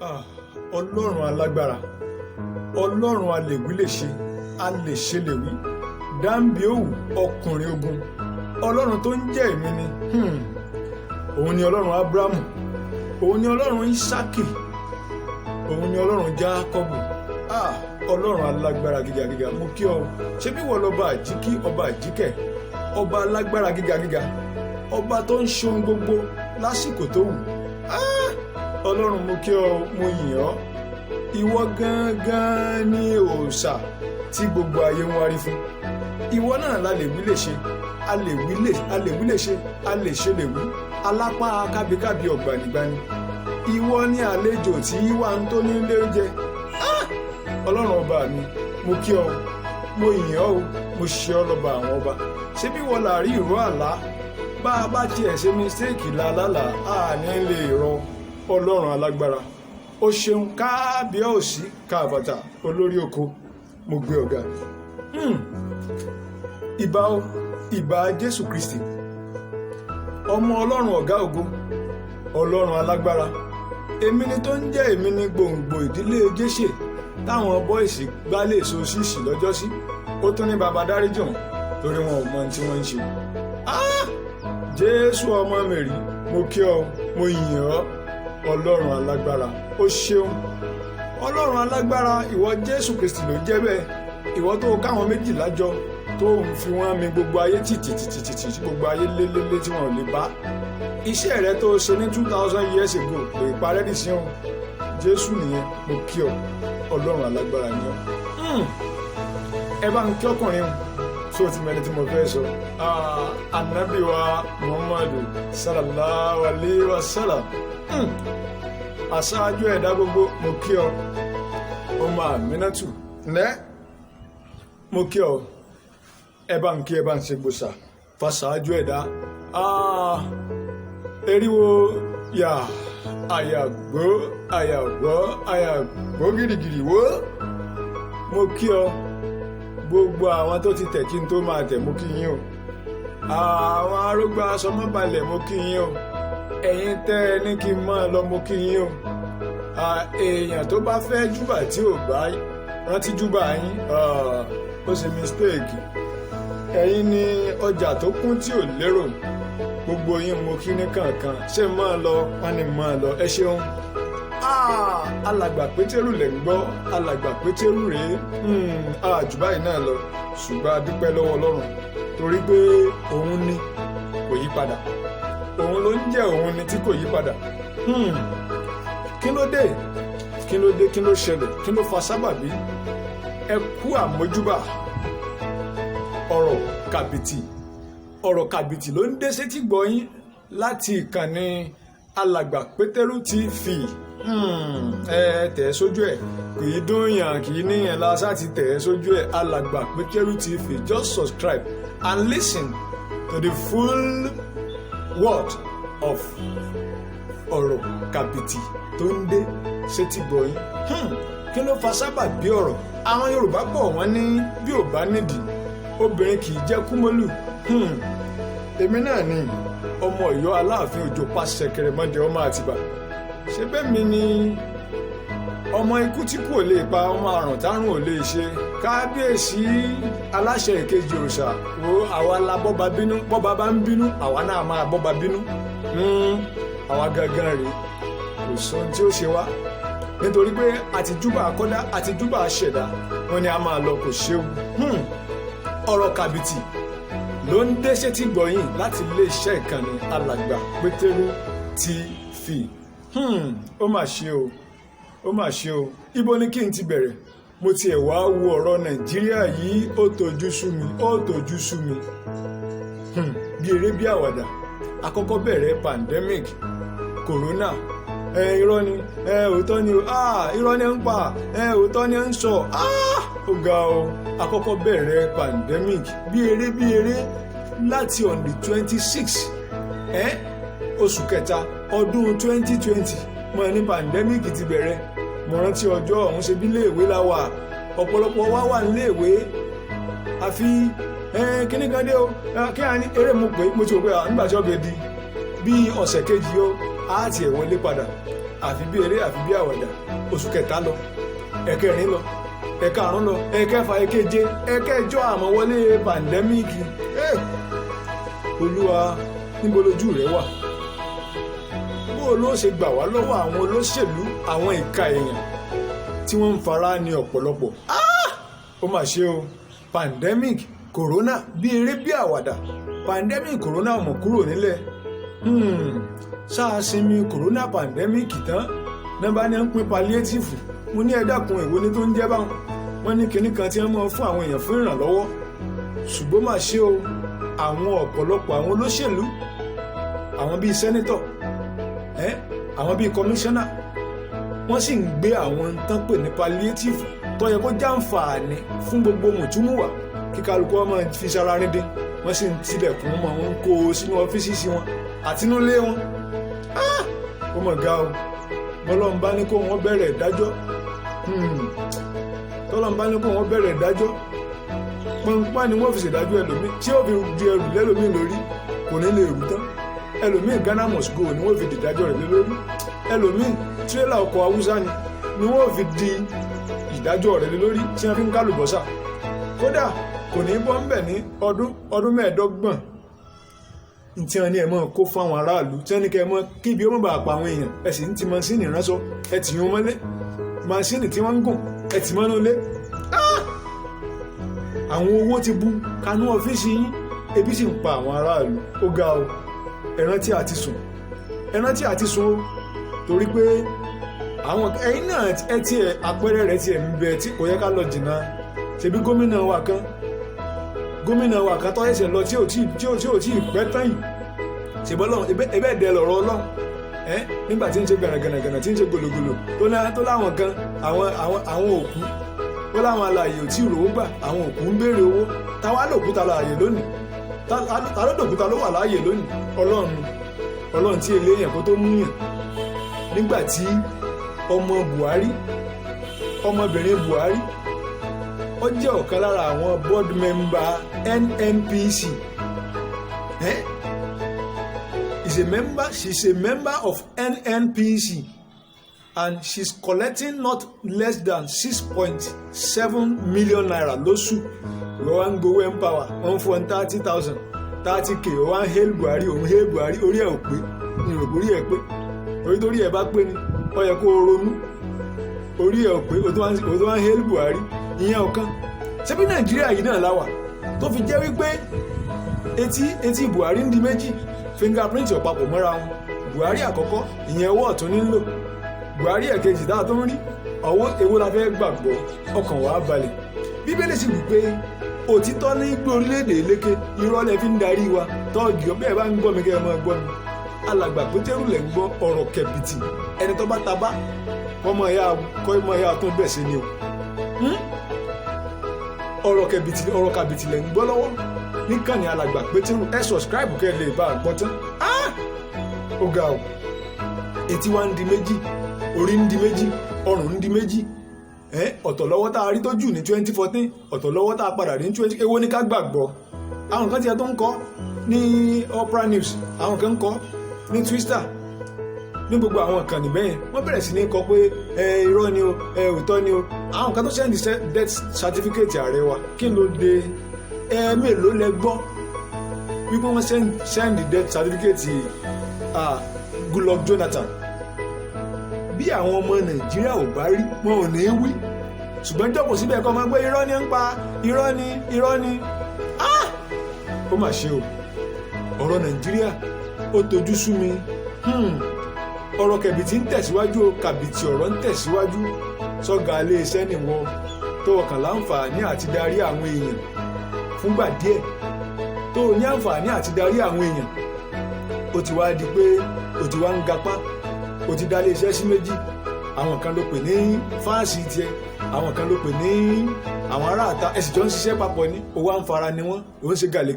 Ah, ọlọ́run alágbára, ọlọ́run alèwí lè ṣe, alèṣe lè wí, dáńbì òwú ọkùnrin ogun, ọlọ́run tó ń jẹ́ èmi ni. Òun ni ọlọ́run Ábúráhámù, òun ni ọlọ́run Ísákì, òun ni ọlọ́run Jákọ́bù. Ọlọ́run alágbára gíga mo kí ọ. Ṣé bí wọ́n lọ́ba àjíkí, ọba àjíkẹ́, ọba alágbára gíga, ọba tó ń ṣe ohun gbogbo lásìkò tó wù. Ọlọ́run mo kí ọ, mo yìn ọ́. Ìwọ gangan ni òòṣà tí gbogbo ayé ń wárí fún. Ìwọ náà la lè wí lè ṣe, a lè wí lè ṣe, a lè ṣe lè wí, alápá kábíkábí ọ̀gbànigbani. Ìwọ ni àlejò tí wà ń tó nílé oúnjẹ. Ọlọ́run ọba mi, mo kí ọ, mo yìn ọ́ o, mo ṣe ọ́ lọ́ba àwọn ọba. Ṣé bí wọ́n là rí ìró àlá? Bá a bá tiẹ̀ ṣe mistake lálálà, a ní lè rọ. Ọlọ́run alágbára, ó ṣeun kábíyèsí káàbàtà olórí oko, mo gbé ọ̀gá. Ìbà o, ìbà Jésù Kristi, ọmọ Ọlọ́run ọ̀gá ògo, Ọlọ́run alágbára. Èmi ni tó ń jẹ́ èmi ni gbòǹgbò ìdílé Jésè táwọn bọ́ìsì gbálé èso ṣíṣì lọ́jọ́sí. Ó tún ní baba dáríjì wọn torí wọn ò mọ ohun tí wọ́n ń ṣe. Jésù ọmọ Mèrí, mo kí ọ, mo yìn ọ́. Ọlọ́run alágbára, ó ṣeun. Ọlọ́run alágbára, ìwọ Jésù Kristi ló jẹ́ bẹ́ẹ̀. Ìwọ tó káwọn méjìlá jọ tó ń fi wọ́n mi gbogbo ayé títí tí gbogbo ayé lélélé tí wọn ò lè bá. Iṣẹ́ rẹ tó ṣe ní 2000 years ago kò ì parẹ́ dì sí ọ. Jésù nìyẹn, mo kí ọ. Ọlọ́run alágbára ni ọ. Ẹ bá ń kí ọkùnrin tó ti mẹ́ni tí mo fẹ́ sọ. Ànábì wa Muhammadu sallallahu alayhi wa sallam. Aṣáájú ẹ̀dá gbogbo, mo kí ọ. Ọmọ Àmínátù ǹlẹ́, mo kí ọ. Ẹ bá ń kí, ẹ bá ń ṣe gbòòsà fàṣáájú ẹ̀dá. Eriwo yà àyàgbó gìrìgìrì wó. Mo kí ọ. Gbogbo àwọn tó ti tẹ̀ kí n tó máa tẹ̀, mo kí yín o. Àwọn arógbá aṣọmọ́balẹ̀, mo kí yín o. Ẹ̀yin tẹ́ ẹ ní kí n máa lọ, mo kí yín o. Èèyàn tó bá fẹ́ júbà tí ò bá rántí júbà yín, ó ṣe mistake. Ẹ̀yin ni ọjà tó kún tí ò lérò. Gbogbo yín mo kí ní kankan. Ṣé máa lọ? Wọ́n ní máa lọ. Ẹ ṣeun. Alàgbà Pétérù lẹ̀ ń gbọ́. Alàgbà Pétérù rèé. Jù báyìí náà lọ. Ṣùgbọ́n a dúpẹ́ lọ́wọ́ Ọlọ́run torí pé òun ni kò yí padà. Òun ló ń jẹ́ òun ni tí kò yí padà. Kí ló dé? Kí ló ṣẹlẹ̀? Kí ló fa sábàbí? Ẹ kú àmójúbà. Ọ̀rọ̀ kàbìtì ló ń dé sétí gbọ́yìn láti ìkànnì Alàgbà Pétérù TV. Ẹ tẹ̀ ẹ́ sójú ẹ̀, kì í dún yàn, kì í níyàn lásà ti tẹ̀ ẹ́ sójú ẹ̀. Alàgbà Pétérù TV, just subscribe and listen to the full word of ọ̀rọ̀ kàbìtì tó ń dé sétí gbọ́yìn. Kí ló fa sábàbí ọ̀rọ̀? Àwọn Yorùbá bọ̀ wọ́n ní bí ò bá nídìí obìnrin kì í jẹ́ kúmọ́lù. Èmi náà ni ọmọ Ọ̀yọ́ Aláàfin Òjó pàṣẹ kẹrẹmọdé ọmọ Àtìbà. Ṣé bẹ́ẹ̀ mi ni ọmọ ikú tí kò lè pa, ọmọ àrùn tárùn ò lè ṣe. Kábíyèsí aláṣẹ ìkejì òòṣà wo àwa la bọ́ba bínú, bọ́ba bá ń bínú àwa náà máa bọ́ba bínú. Àwa gangan rèé, kò sóhun tí ó ṣe wá nítorí pé àtijúbà akọ́dá àtijúbà aṣẹ̀dá, wọn ni a máa lọ kò ṣeun. Ọ̀rọ̀ kàbìtì ló ń dé sétí gbọ̀yìn láti iléeṣẹ́ ìkànnì Alàgbà Pétérù TV. Ó mà ṣe o. Ibo ni kí n ti bẹ̀rẹ̀? Mo tiẹ̀ wá wo ọ̀rọ̀ Nàìjíríà yìí, ó tojú sú mi. Bí eré bí àwàdà, àkọ́kọ́ bẹ̀rẹ̀ pandemic corona. Irọ́ ni, òótọ́ ni o, irọ́ ni ń pa, òótọ́ ni ń sọ, ó ga o. Àkọ́kọ́ bẹ̀rẹ̀ pandemic bí eré láti on the 26 oṣù kẹta ọdún 2020 mo ní pandemic ti bẹ̀rẹ̀. Mo rántí ọjọ́ ọ̀hún, ṣe bí iléèwé la wà, ọ̀pọ̀lọpọ̀ wa wà níléèwé. Àfi kíní kan dé o, kí á ní eré mo pé mo ti rò pé nígbà tí ọbẹ̀ di bí ọ̀sẹ̀ kejì o á ti ẹ̀ wọlé padà. àfi bí eré àfi bí àwàdà oṣù kẹta lọ ẹ̀kẹrin lọ ẹ̀karùn lọ ẹ̀kẹfà ẹ̀keje ẹ̀kẹjọ àmọ́ wọlé pàndẹ́míìkì. Olúwa níbo lójú rẹ wà? bó ló ṣe gbà wá lọ́wọ́ àwọn olóṣèlú àwọn ìka èèyàn tí wọ́n ń fara ní ọ̀pọ̀lọpọ̀? Ó mà ṣe o, pandemic corona bí eré bí àwàdà, pandemic corona ọmọ kúrò nílẹ̀. Ṣáà sinmi corona pandemic tán náà bá ní ń pín palliative. Mo ní ẹ dákun èwo ni tó ń jẹ́ báwọn. Wọ́n ní kinní kan tí wọ́n mọ̀ fún àwọn èèyàn fún ìrànlọ́wọ́. Ṣùgbọ́n mà ṣe o, àwọn ọ̀pọ̀lọpọ̀ àwọn olóṣèlú, àwọn bíi sẹ́nítọ̀, àwọn bíi kọmíṣánná, wọ́n sì ń gbé àwọn tán pè ní palliative tó yẹ kó jàǹfààní fún gbogbo mùtúmùwà kí kálukú ọmọ fi sára ríndín. Wọ́n sì ń tilẹ̀kùn mọ́ wọn kó o sínú ọ́fíìsì wọn àtinúlé wọn. Ó mọ̀ ga o, bọ́lọ́n bá ní kó wọ́n bẹ̀rẹ̀ ìdájọ́, tọ́lọ́n bá ní kó wọ́n bẹ̀rẹ̀ ìdájọ́, pọ́npọ́n ni wọ́n fi ṣèdájọ́ ẹlòmíì tí ó fi di ẹrù lẹ́lòmíì lórí kò ní lè rù tán. Ẹlòmíì Ghana must go ni wọ́n fi dìdájọ́ rẹ̀ lé lórí. Ẹlòmíì tírélà ọkọ̀ Haúsá ni wọ́n fi di ìdájọ́ rẹ̀ lé lórí tí wọ́n fi ń kálùbọ́sà. Kódà kò ní bọ́ ń bẹ̀ ní ọdún mẹ́ẹ̀ẹ́dọ́gbọ̀n tí wọ́n ní ẹ̀ mọ́ kó fún àwọn aráàlú, tí wọ́n ní kẹ́ ẹ mọ́ kí ibi ó mọ̀ bá pa àwọn èèyàn. Ẹ sì ń ti masíìnì ránṣọ, ẹ tì yín mọ́lé, masíìnì tí wọ́n ń gùn ẹ tì mọ́nú lé. Àwọn owó ti bú kanú ọ́fíìsì yín, ebi sì ń pa àwọn aráàlú. Ó ga o, ẹ rántí àti sùn o, torí pé àwọn ẹ̀yin náà ẹ tiẹ̀ àpẹẹrẹ rẹ̀ tiẹ̀ ń bẹ tí kò yẹ ká lọ jìnnà. Ṣebí gómìnà wa kan tó ẹsẹ̀ lọ tí ò tí ì pẹ́ tán yìí. Ṣèbọ́ lọ́run ẹbẹ́ dẹ lọ̀rọ̀ Ọlọ́run nígbà tí ń ṣe gànàgànà tí ń ṣe gòlògòlò tó láwọn kan àwọn òkú, ó láwọn alààyè ò tí ì rówó gbà, àwọn òkú ń béèrè owó. Táwa lòkúta láàyè lónìí, ta ló dòkúta ló wà láàyè lónìí? Ọlọ́run tí eléyàn kó tó mú yàn. Nígbà tí ọmọbìnrin Buhari ó jẹ́ ọ̀kan lára àwọn board member NNPC. She's a member of NNPC and she's collecting not less than 6.7 million naira lóṣù. Wọ́n ń gbowó empower, wọ́n ń fún 30,000, 30k, wọ́n ń hail Buhari, orí ẹ̀ ò pé, ìrògbò orí ẹ̀ pé, orí torí ẹ̀ bá pé ni ó yẹ kó o ronú. Orí ẹ̀ ò pé, o tó wá ń hail Buhari, ìyẹn ọ̀kan. Ṣé bí Nàìjíríà yìí náà láwà tó fi jẹ́ wípé etí Buhari ń di méjì, fingerprint ọ̀pápọ̀ mọ́ra wọn. Buhari àkọ́kọ́ ìyẹn ọwọ́ ọ̀tún nílò, Buhari ẹ̀kejì dáa tó ń rí ọwọ́ èwo la fẹ́ gbàgbọ́, ọkàn wàá balẹ̀. Bíbélì sì wí pé òtítọ́ ní gbé orílẹ̀-èdè lékè, irọ́ lẹ fi ń darí wa. Tọ́ọ̀gì ọbẹ̀ bá ń gbọ́ mi kẹ́ ẹ máa gbọ́ mi. Alàgbà Pétérù lẹ̀ ń gbọ́ ọ̀rọ̀ kẹ̀bìtì, ẹni tó bá tabá kọ́mọ ẹ̀yà tó bẹ̀ sí ni o. Ọ̀rọ̀ kàbìtì lẹ̀ ń gbọ́ lọ́wọ́ níkànnì Alàgbà Pétérù. Ẹ subscribe kẹ́ ẹ lè bá a gbọ́ tán. Ó ga o, etí wa ń di méjì, orí ń di méjì, ọrùn ń di méjì. Ọ̀tọ̀ lọ́wọ́ tá a rí tó jù ní 2014, ọ̀tọ̀ lọ́wọ́ tá a padà rí ní 20. Èwo ni ká gbàgbọ́? Àwọn kan ti ẹ tó ń kọ́ ní Opera News, àwọn kan ń kọ́ ní Twitter, ní gbogbo àwọn kan níbẹ̀yẹn wọ́n bẹ̀rẹ̀ sí ní kọ pé irọ́ ni o, òótọ́ ni o. Àwọn kan tó send death certificate ààrẹ wa, kí ló dé? Mélòó lẹ gbọ́ wípé wọ́n send death certificate Goodluck Jonathan? Bí àwọn ọmọ Nàìjíríà ò bá rí, wọn ò ní wí. Ṣùgbọ́n jókòó síbẹ̀ kọ́ máa gbé irọ́ ní ń pa, irọ́ ni. Ó mà ṣe o, ọ̀rọ̀ Nàìjíríà ó tojú sú mi. Ọ̀rọ̀ kẹ̀bìtì ń tẹ̀síwájú o, kàbìtì ọ̀rọ̀ ń tẹ̀síwájú. Sọ́gà ilé iṣẹ́ nìwọ tó ọkàn láǹfààní àti darí àwọn èèyàn fúngbà díẹ̀, tó ní àǹfààní àti darí àwọn èèyàn. Ó ti wá di pé ó ti wá ń gapá, ó ti dá ilé iṣẹ́ sí méjì. Àwọn kan ló pè ní fáàsì tiẹ̀, àwọn kan ló pè ní àwọn aráàta. Ẹ sì jọ ń ṣiṣẹ́ papọ̀ ní owó àǹfààní ni wọ́n, òun ṣe gàlè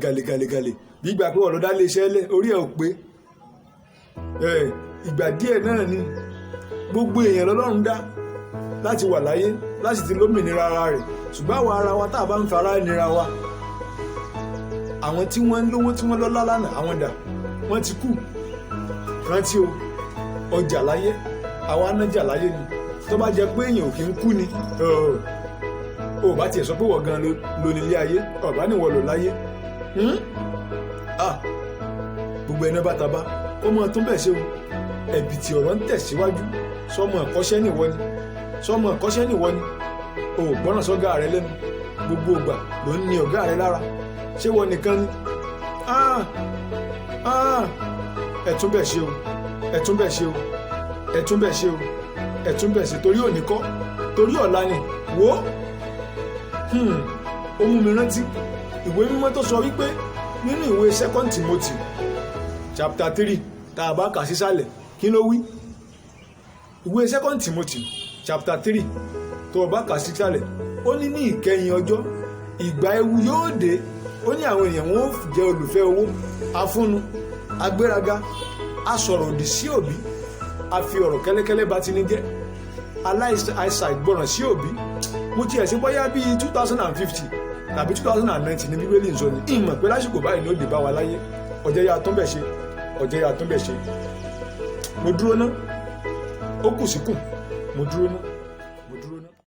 bí ìgbà pé wọ́n lọ dá ilé iṣẹ́ lẹ̀, orí ẹ̀ ò pé. Ìgbà díẹ̀ náà ni gbogbo èèyàn lọ́lọ́run dá láti wà láyé, láti ti lómìnira ara rẹ̀. Ṣùgbọ́n àwọn ara wa tá a bá ń fara nira wa, àwọn tí wọ́n ń lówó tí wọ́n lọ́lá lánàá, àwọn dà, wọ́n ti kú. Rántí o, ọjà láyé àwa nájà láyé ni tó bá jẹ́ pé èèyàn ò kí ń kú ni ó bá tiẹ̀ sọ pé wọ́n gan ló nílé ayé ọ̀bá níwọ̀ lò láyé gbogbo ẹni bá taba ó mọ tó bẹ̀ ṣe o ẹ̀bìtì ọ̀rọ̀ ń tẹ̀síwájú sọmọ ẹ̀kọ́ṣẹ́ nìwọ ni sọmọ ẹ̀kọ́ṣẹ́ nìwọ ni o ò gbọ́ràn sọ́gá rẹ lẹ́nu gbogbo ìgbà ló ń ní ọ̀gá rẹ lára ṣé wọ́n nìkan ni ẹ̀tún bẹ̀ ṣe o ẹ̀tún bẹ̀ ṣe o ẹ̀tún bẹ̀ ṣe o ẹ̀tún bẹ̀ ṣe torí òní kọ́ torí ọ̀la ni wò ó mú mi rántí ìwé mímọ́ tó sọ wípé nínú ìwé 2 Timothy chapter 3 tá a bá kà sísàlẹ̀ kí ló wí ìwé 2 Timothy chapter 3 tó o bá kà sísàlẹ̀ ó ní ìkẹyìn ọjọ́ ìgbà ewu yóò dé ó ní àwọn èèyàn wọn ó jẹ́ olùfẹ́ owó afúnnu agbéraga asọ̀rọ̀ òdì sí òbí a fi ọ̀rọ̀ kẹ́lẹ́kẹ́lẹ́ bá ti ní jẹ́ aláìsà ìgbọràn sí òbí mo tiẹ̀ sí bóyá bíi 2050 tàbí 2090 ní bíbélì ń sọ ní ìmọ̀ pé lásìkò báyìí ló dé bá wa láyé ọ̀jẹ̀ ya tó ń bẹ̀ ṣe ọ̀jẹ̀ ya tó ń bẹ̀ ṣe mo dúró ná ó kù síkùn mo dúró ná.